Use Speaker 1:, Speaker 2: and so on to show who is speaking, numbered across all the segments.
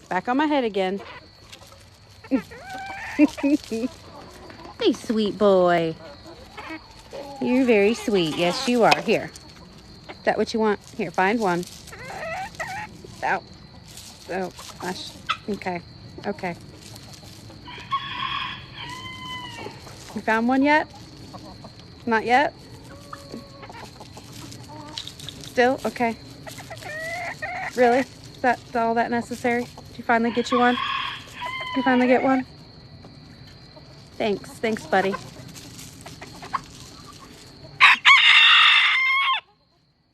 Speaker 1: Back on my head again. Hey, sweet boy. You're very sweet. Yes, you are. Here. Is that what you want? Here, find one. Ow. Oh, gosh. Okay. Okay. You found one yet? Not yet? Still? Okay. Really? Is that all that necessary? Did you finally get you one? Did you finally get one? Thanks. Thanks, buddy.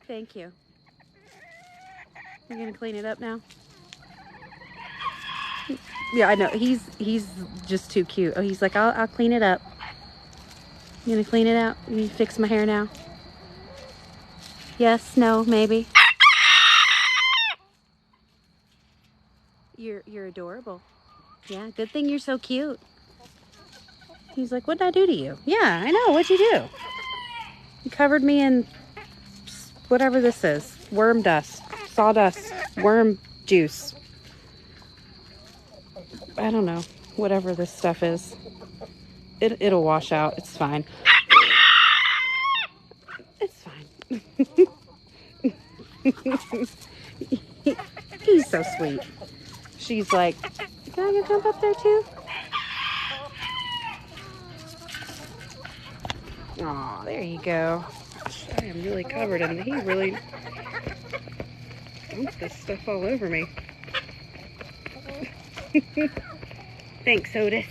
Speaker 1: Thank you. You're gonna clean it up now? Yeah, I know. He's just too cute. Oh, he's like, I'll clean it up. You gonna clean it out? You need to fix my hair now? Yes, no, maybe. You're adorable. Yeah, good thing you're so cute. He's like, what did I do to you? Yeah, I know. What'd you do? You covered me in whatever this is. Worm dust, sawdust, worm juice. I don't know. Whatever this stuff is. It'll wash out. It's fine. It's fine. He's so sweet. She's like, can I go jump up there too? Aw, there you go. I am really covered and he really dumps this stuff all over me. Thanks, Otis.